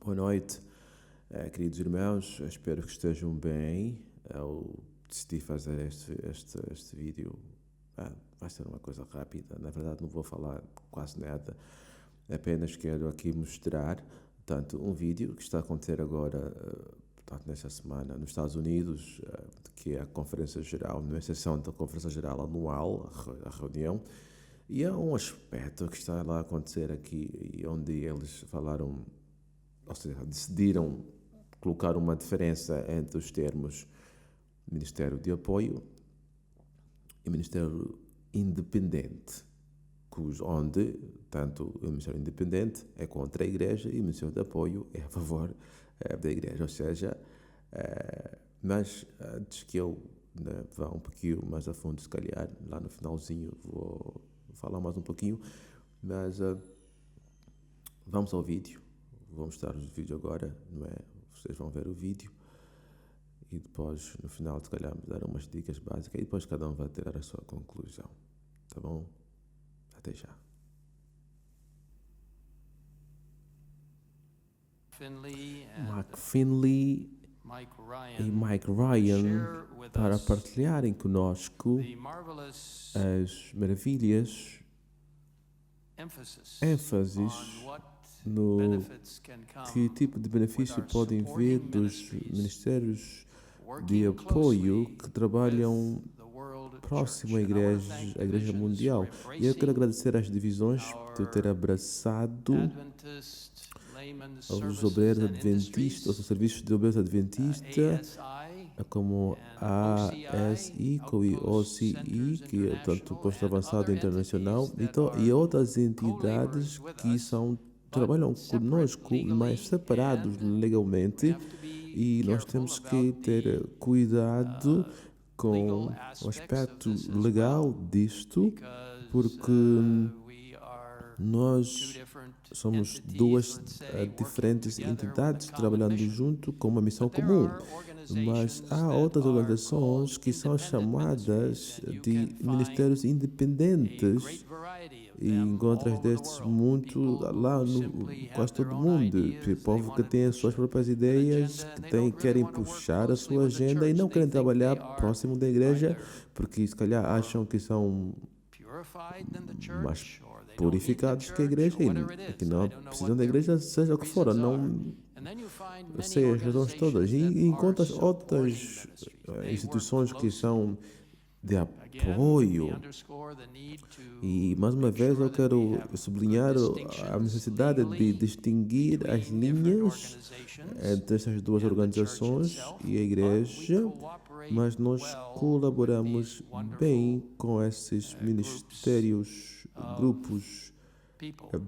Boa noite, queridos irmãos, espero que estejam bem. Eu decidi fazer este vídeo, vai ser uma coisa rápida, na verdade não vou falar quase nada, apenas quero aqui mostrar, portanto, um vídeo que está a acontecer agora, portanto, nesta semana nos Estados Unidos, que é a Conferência Geral, na sessão da Conferência Geral Anual, a reunião, e é um aspecto que está lá a acontecer aqui, onde eles falaram, ou seja, decidiram colocar uma diferença entre os termos Ministério de Apoio e Ministério Independente, onde tanto o Ministério Independente é contra a Igreja e o Ministério de Apoio é a favor da Igreja, ou seja, mas antes que eu vá um pouquinho mais a fundo, se calhar, lá no finalzinho vou falar mais um pouquinho, mas vamos ao vídeo. Vou mostrar o vídeo agora, não é? Vocês vão ver o vídeo e depois, no final, se calhar, me dar umas dicas básicas e depois cada um vai tirar a sua conclusão. Tá bom? Até já. Mark Finley e Mike Ryan para partilharem conosco as maravilhas, ênfases no que tipo de benefício podem vir dos ministérios de apoio que trabalham próximo à Igreja Mundial. E eu quero agradecer às divisões por ter abraçado aos obreiros adventistas, aos serviços de obreiros adventistas, como a ASI, como a OCI, que é tanto posto avançado internacional, e outras entidades que trabalham conosco, mas separados legalmente, e nós temos que ter cuidado com o aspecto legal disto, porque nós somos duas diferentes entidades trabalhando junto com uma missão comum, mas há outras organizações que são chamadas de ministérios independentes e encontras destes muito lá no quase todo mundo, povo que tem as suas próprias ideias, que querem puxar a sua agenda e não querem trabalhar próximo da igreja porque se calhar acham que são mais purificados que a igreja e que não precisam da igreja, seja o que for, não sei as razões todas. E encontras outras instituições que são de apoio. E mais uma vez eu quero sublinhar a necessidade de distinguir as linhas entre essas duas organizações e a igreja, mas nós colaboramos bem com esses ministérios, grupos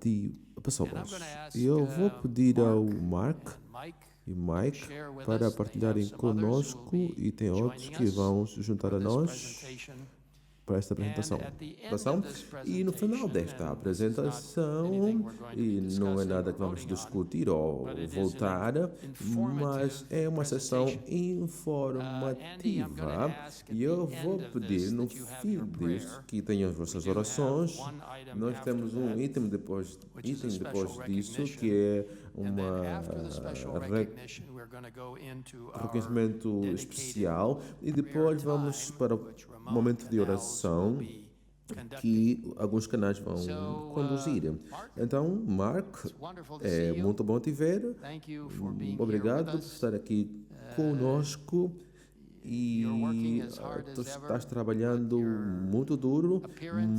de pessoas. E eu vou pedir ao Mark e Mike para partilharem conosco, e tem outros que vão se juntar a nós para esta apresentação. E no final desta apresentação, e não é nada que vamos discutir ou voltar, mas é uma sessão informativa, e eu vou pedir no fim disso que tenham as vossas orações. Nós temos um item depois disso, que é reconhecimento especial, e depois vamos para o momento de oração que alguns canais vão conduzir. Então, Mark, é muito bom te ver. Obrigado por estar aqui conosco. E tu estás trabalhando muito duro,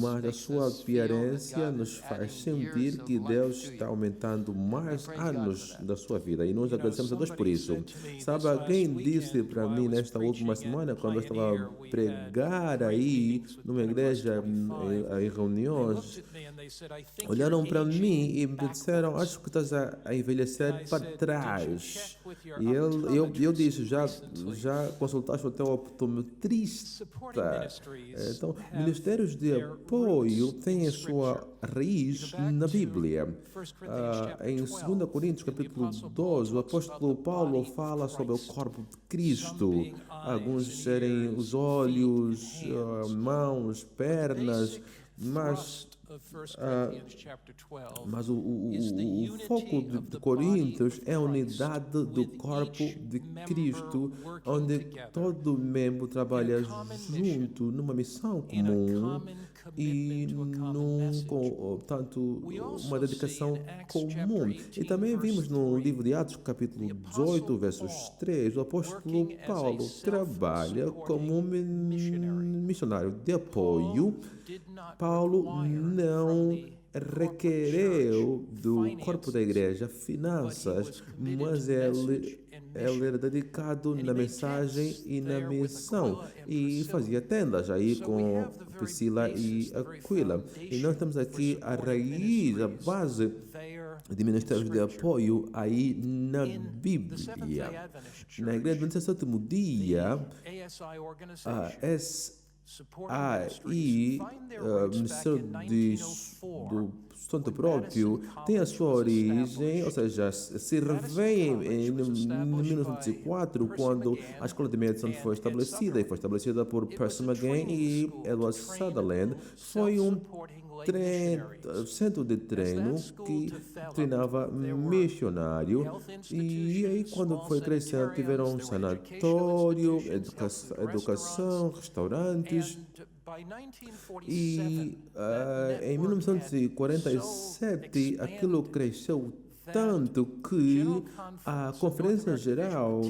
mas a sua experiência nos faz sentir que Deus está aumentando mais anos da sua vida, e nós agradecemos a Deus por isso. Sabe, alguém disse para mim nesta última semana, quando eu estava a pregar aí numa igreja, em reuniões, olharam para mim e me disseram: acho que estás a envelhecer para trás. E eu disse: já consultaste o teu optometrista? Então, ministérios de apoio têm a sua raiz na Bíblia. Em 2 Coríntios capítulo 12, o apóstolo Paulo fala sobre o corpo de Cristo. Alguns serem os olhos, mãos, pernas, mas Mas o foco de Coríntios é a unidade do corpo de Cristo, onde todo membro trabalha junto numa missão comum e tanto uma dedicação comum. E também vimos no livro de Atos, capítulo 18, versos 3, o apóstolo Paulo trabalha como um missionário de apoio. Paulo não requereu do corpo da igreja finanças, mas ele era dedicado na mensagem e na missão e fazia tendas aí com Priscila e Aquila. E nós temos aqui a raiz, a base de ministérios de apoio aí na Bíblia. Na Igreja Adventista do Sétimo Dia, a Ministério do Sustento Próprio tem a sua origem, ou seja, se revém em 1904, quando a Escola de Medicina foi estabelecida, e foi estabelecida por Percy McGinn e Edward Sutherland. Foi um centro de treino que treinava missionário, e aí quando foi crescendo tiveram um sanatório, educação, restaurantes, e em 1947 aquilo cresceu tanto que a Conferência Geral,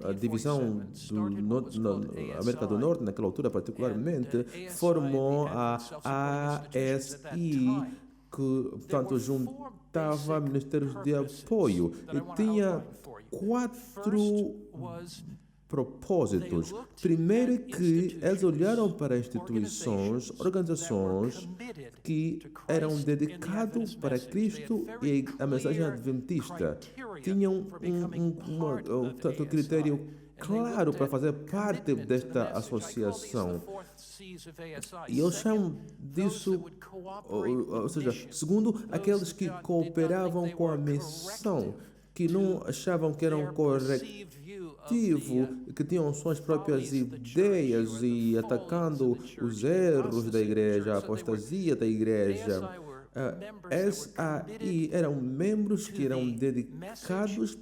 a divisão da América do Norte, naquela altura particularmente, formou a ASI, que, portanto, juntava ministérios de apoio e tinha 4 propósitos. Primeiro que eles olharam para instituições, organizações que eram dedicadas para Cristo e a mensagem adventista. Tinham um critério claro para fazer parte desta associação. E eu chamo disso, ou seja, segundo, aqueles que cooperavam com a missão, que não achavam que eram corretivos, que tinham suas próprias ideias e atacando os erros da igreja, a apostasia da igreja. SAI eram membros que eram dedicados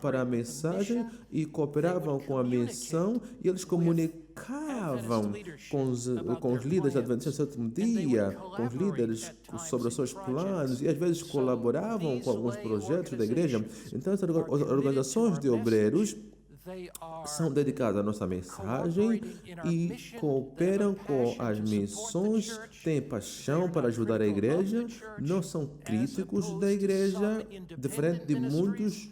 para a mensagem e cooperavam com a missão, e eles comunicavam com os líderes adventistas do sétimo dia, com os líderes sobre os seus planos, e às vezes colaboravam com alguns projetos da igreja. Então, essas organizações de obreiros são dedicadas à nossa mensagem e cooperam com as missões, têm paixão para ajudar a igreja, não são críticos da igreja, diferente de muitos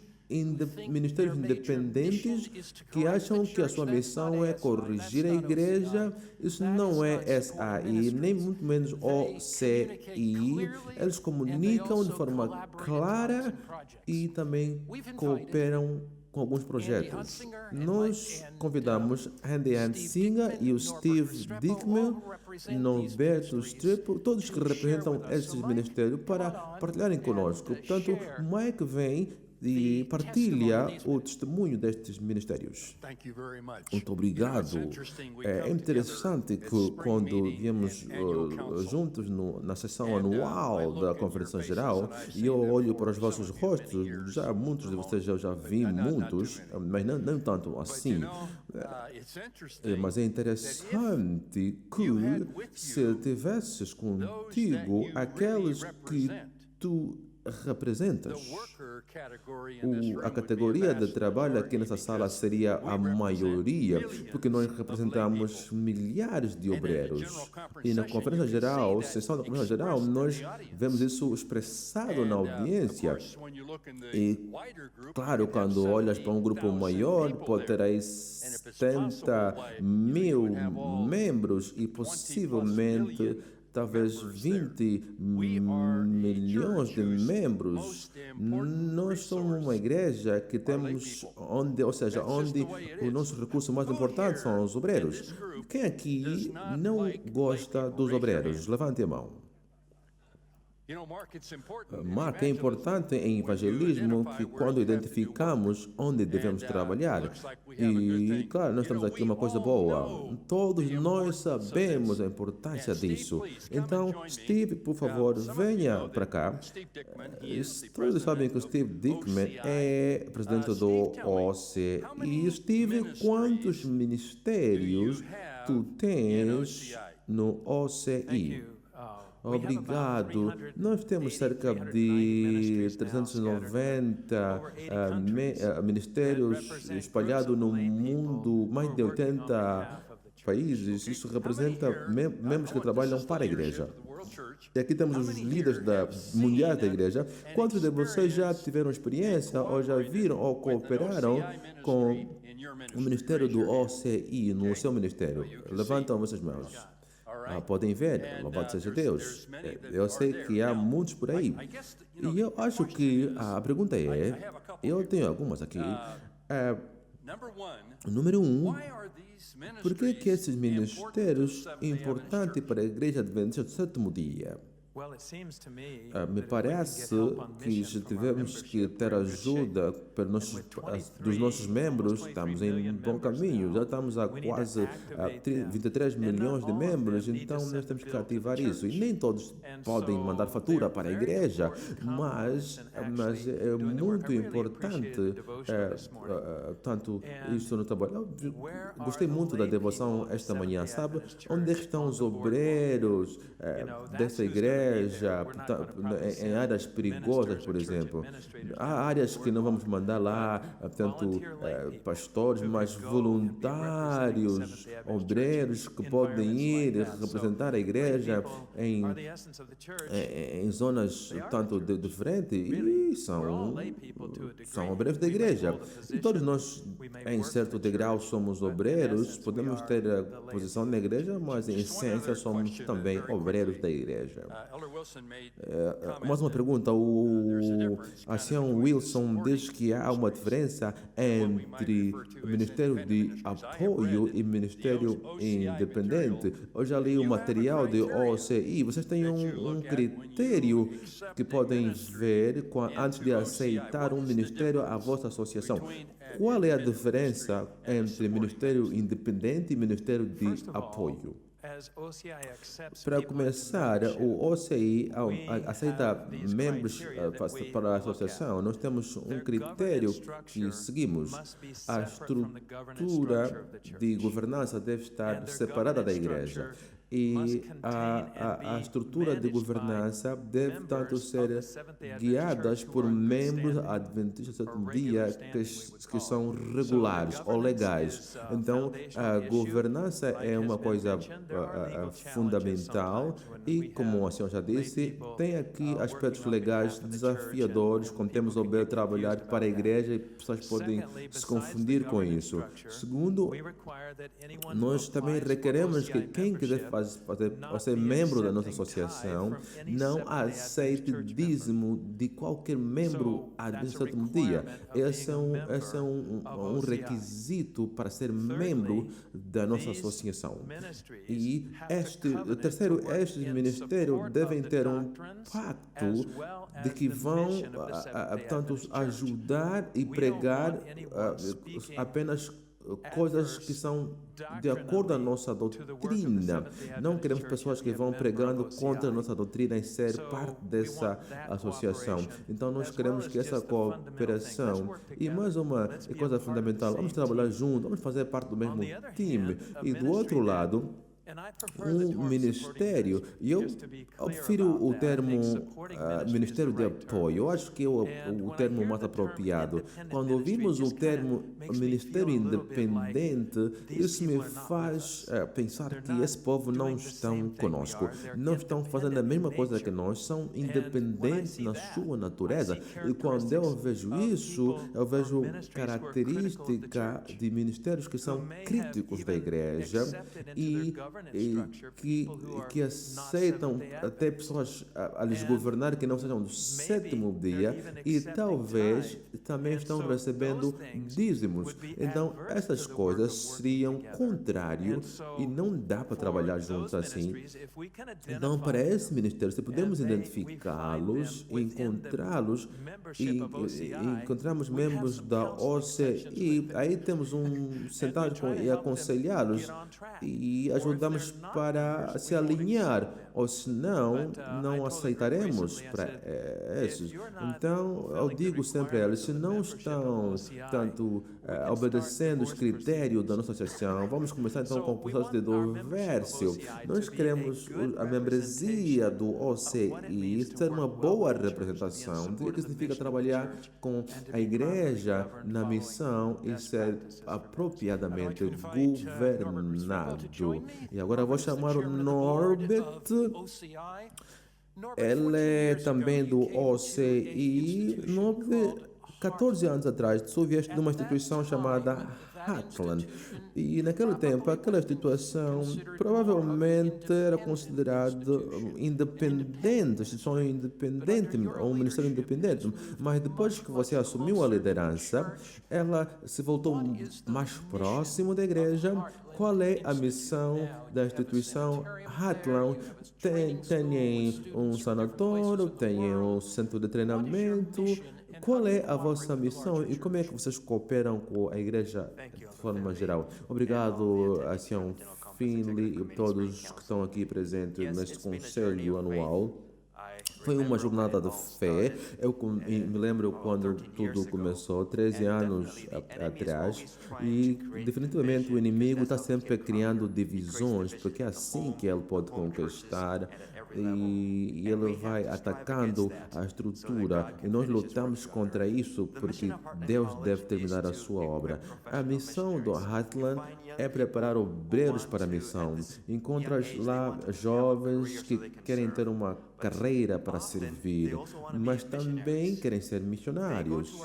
ministérios independentes que acham que a sua missão é corrigir a igreja. Isso não é SAI, nem muito menos OCI. Eles comunicam de forma clara e também cooperam com alguns projetos. Nós convidamos Andy Hansinger e o Steve Dickman, Norberto Strip, todos que representam estes ministérios, para partilharem conosco. Portanto, Mike vem e partilha o testemunho destes ministérios. Muito obrigado. É interessante que quando viemos juntos na sessão anual da Conferência Geral, e eu olho para os vossos rostos, já muitos de vocês eu já vi muitos, mas não tanto assim. Mas é interessante que se tivesses contigo aqueles que tu representas. A categoria de trabalho aqui nessa sala seria a maioria, porque nós representamos milhares de obreiros. E na Conferência Geral, sessão da Conferência Geral, nós vemos isso expressado na audiência. E, claro, quando olhas para um grupo maior, pode ter aí 70 mil membros e possivelmente talvez 20 milhões de membros. Nós somos uma igreja que temos onde o nosso recurso mais importante são os obreiros. Quem aqui não gosta dos obreiros? Levante a mão. Marca é importante em evangelismo que quando identificamos onde devemos trabalhar. E, claro, nós temos aqui uma coisa boa. Todos nós sabemos a importância disso. Então, Steve, por favor, venha para cá. Todos sabem que o Steve Dickman é presidente do OCI. E, Steve, quantos ministérios tu tens no OCI? Obrigado. Nós temos cerca de 390 ministérios espalhados no mundo, mais de 80 países. Isso representa membros que trabalham para a igreja. E aqui temos os líderes mundiais da igreja. Quantos de vocês já tiveram experiência ou já viram ou cooperaram com o ministério do OCI no seu ministério? Levantam vossas mãos. Podem ver, louvado seja Deus. Eu sei que há muitos por aí. E eu acho que a pergunta é, eu tenho algumas aqui. Número 1, por que esses ministérios são importantes para a igreja adventista do sétimo dia? Me parece que se tivermos que ter ajuda dos nossos membros, estamos em um bom caminho. Já estamos a quase 23 milhões de membros, então nós temos que ativar isso. E nem todos podem mandar fatura para a igreja, mas é muito importante, tanto isso no trabalho. Eu gostei muito da devoção esta manhã, sabe? Onde estão os obreiros dessa igreja? Em áreas perigosas, por exemplo. Há áreas que não vamos mandar lá, tanto pastores, mas voluntários, obreiros que podem ir representar a igreja em zonas tanto diferentes e são obreiros da igreja. E todos nós, em certo degrau, somos obreiros, podemos ter a posição na igreja, mas em essência somos também obreiros da igreja. Mais uma pergunta. O Ancião Wilson diz que há uma diferença entre o Ministério de Apoio e Ministério Independente. Eu já li o material de OCI. Vocês têm um critério que podem ver antes de aceitar um ministério à vossa associação. Qual é a diferença entre Ministério Independente e Ministério de Apoio? Para começar, o OCI aceita membros para a associação. Nós temos um critério que seguimos. A estrutura de governança deve estar separada da igreja. E a estrutura de governança deve, tanto, ser guiadas por membros adventistas do sétimo dia que são regulares ou legais. Então, a governança é uma coisa fundamental e, como o senhor já disse, tem aqui aspectos legais desafiadores, quando temos o bem trabalhar para a igreja e pessoas podem se confundir com isso. Segundo, nós também requeremos que quem quiser ser membro da nossa associação não aceite dízimo de qualquer membro adventista do sétimo dia. Esse é um requisito para ser membro da nossa associação. E terceiro, estes ministérios devem ter um pacto de que vão tanto ajudar e pregar apenas coisas que são de acordo com a nossa doutrina. Não queremos pessoas que vão pregando contra a nossa doutrina e ser parte dessa associação. Então nós queremos que essa cooperação, e mais uma coisa fundamental, vamos trabalhar juntos, vamos fazer parte do mesmo time. E do outro lado, um ministério, e eu prefiro o termo Ministério de Apoio. Eu acho que é o termo mais apropriado. Quando ouvimos o termo Ministério Independente, isso me faz pensar que esse povo não estão conosco, não estão fazendo a mesma coisa que nós, são independentes na sua natureza. E quando eu vejo isso, eu vejo característica de ministérios que são críticos da igreja e e que aceitam até pessoas a lhes governar que não sejam do sétimo dia e talvez também estão recebendo dízimos. Então, essas coisas seriam contrário e não dá para trabalhar juntos assim. Então, para esse ministério, se podemos identificá-los, encontrá-los e encontramos membros da OCI, aí temos sentados e aconselhá-los e ajudamos para se alinhar, ou senão não aceitaremos para esses. Então, eu digo sempre a eles, se não estão tanto obedecendo os critérios da nossa associação, vamos começar então com o processo de divércio. Nós queremos a membresia do OCI ser uma boa representação. O que significa trabalhar com a igreja na missão e ser apropriadamente governado. E agora vou chamar o Norbert. Ele é também do OCI. 14 anos atrás, tu vieste de uma instituição chamada Heartland. E naquele tempo, aquela instituição provavelmente era considerada independente, instituição independente, ou um ministério independente. Mas depois que você assumiu a liderança, ela se voltou mais próximo da igreja. Qual é a missão da instituição Heartland? Tem um sanatório, tem um centro de treinamento. Qual é a vossa missão e como é que vocês cooperam com a igreja de forma geral? Obrigado, Ação Finley e todos que estão aqui presentes neste conselho anual. Foi uma jornada de fé. Eu me lembro quando tudo começou, 13 anos atrás, e definitivamente o inimigo está sempre criando divisões, porque é assim que ele pode conquistar. E ele vai atacando a estrutura e nós lutamos contra isso porque Deus deve terminar a sua obra. A missão do Heartland é preparar obreiros para a missão. Encontras lá jovens que querem ter uma carreira para servir, mas também querem ser missionários.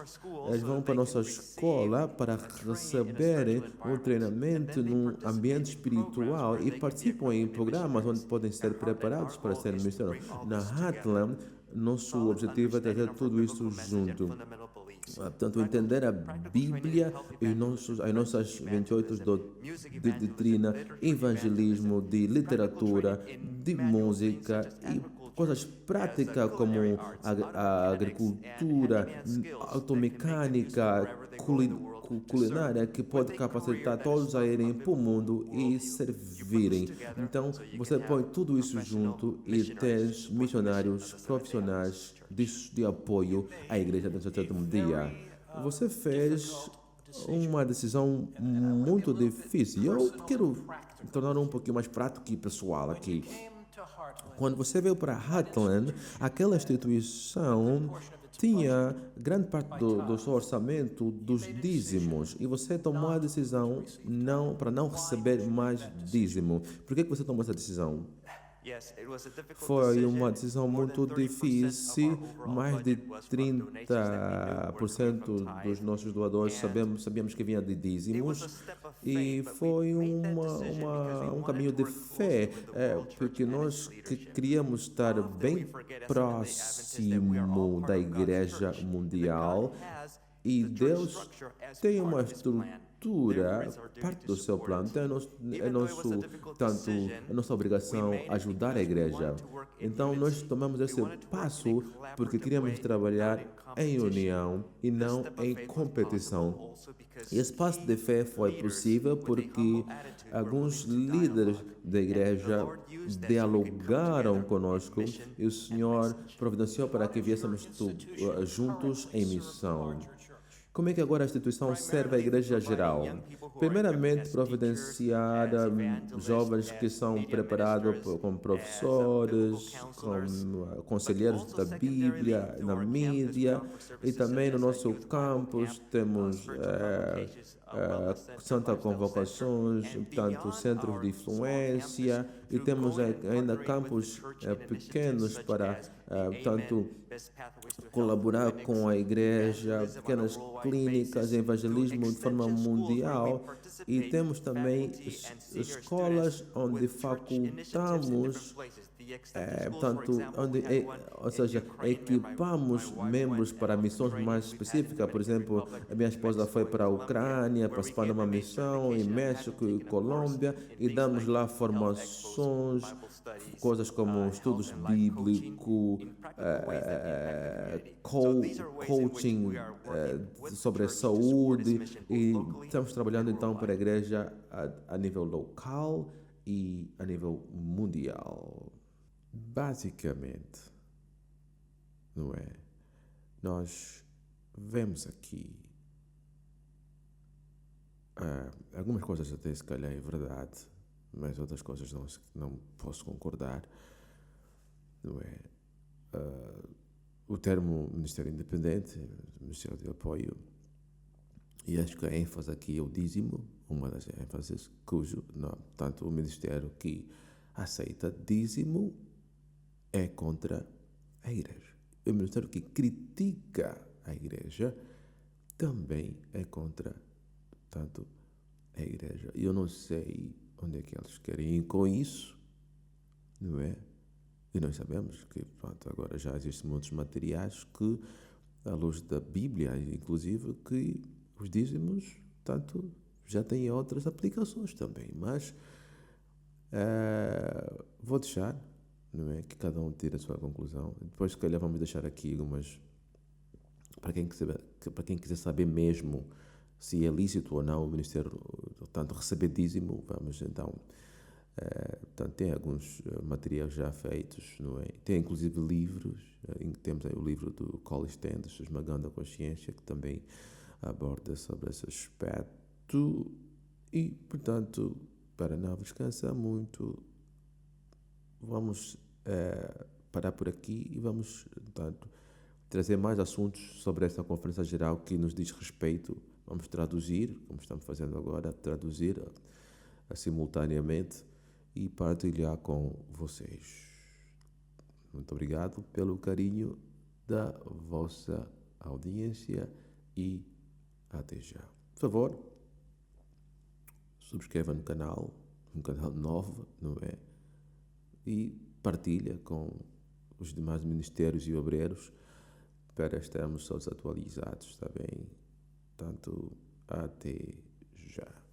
Eles vão para a nossa escola para receberem um treinamento num ambiente espiritual e participam em programas onde podem ser preparados para ser missionários. Na Heartland, nosso objetivo é trazer tudo isso junto. Portanto, entender a Bíblia e as nossas 28 de doutrina, evangelismo, de literatura, de música e coisas práticas como a agricultura, automecânica, culinária, que pode capacitar todos a irem para o mundo e servirem. Então, você põe tudo isso junto e tem missionários profissionais de apoio à igreja do sétimo dia. Você fez uma decisão muito difícil. Eu quero tornar um pouquinho mais prático e pessoal aqui. Quando você veio para Heartland, aquela instituição tinha grande parte do seu orçamento dos dízimos e você tomou a decisão para não receber mais dízimo. Por que você tomou essa decisão? Foi uma decisão muito difícil. Mais de 30% dos nossos doadores sabíamos que vinha de dízimos e foi um caminho de fé, porque nós queríamos estar bem próximo da Igreja Mundial e Deus tem uma estrutura, parte do seu plano. Então é nossa obrigação ajudar a igreja. Então nós tomamos esse passo porque queríamos trabalhar em união e não em competição. E esse passo de fé foi possível porque alguns líderes da igreja dialogaram conosco e o Senhor providenciou para que viéssemos juntos em missão. Como é que agora a instituição serve a igreja geral? Primeiramente, providenciar jovens que são preparados como professores, como conselheiros da Bíblia, na mídia, e também no nosso campus temos Santa Convocações, portanto, centros de influência e temos ainda campos pequenos para tanto colaborar com a igreja, pequenas clínicas, evangelismo de forma mundial, e temos também escolas onde facultamos, portanto, ou seja, equipamos membros para missões mais específicas. Por exemplo, a minha esposa foi para a Ucrânia, participar de uma missão em México e Colômbia, e damos lá formações, coisas como estudos bíblicos, coaching sobre a saúde, e estamos trabalhando então para a igreja a nível local e a nível mundial. Basicamente, não é? Nós vemos aqui algumas coisas até se calhar é verdade, mas outras coisas não posso concordar, não é? O termo Ministério Independente, Ministério de Apoio, e acho que a ênfase aqui é o dízimo, uma das ênfases, portanto, o Ministério que aceita dízimo é contra a igreja. O Ministério que critica a igreja também é contra, portanto, a igreja. E eu não sei onde é que eles querem ir com isso, não é? E nós sabemos que, pronto, agora já existem muitos materiais que, à luz da Bíblia, inclusive, que os dízimos, tanto, já têm outras aplicações também. Mas vou deixar, não é? Que cada um tire a sua conclusão. Depois, se calhar, vamos deixar aqui algumas, para quem quiser saber mesmo se é lícito ou não o Ministério, tanto receber dízimo, vamos então. Portanto, tem alguns materiais já feitos, não é? Tem inclusive livros, temos aí o livro do Colin Standers, Esmagando a Consciência, que também aborda sobre esse aspecto. E, portanto, para não descansar muito, vamos parar por aqui e vamos, portanto, trazer mais assuntos sobre esta Conferência Geral que nos diz respeito. Vamos traduzir, como estamos fazendo agora, traduzir simultaneamente e partilhar com vocês. Muito obrigado pelo carinho da vossa audiência e até já. Por favor, subscreva no canal, um canal novo, não é? E partilha com os demais ministérios e obreiros para estarmos todos atualizados, está bem? Portanto, até já.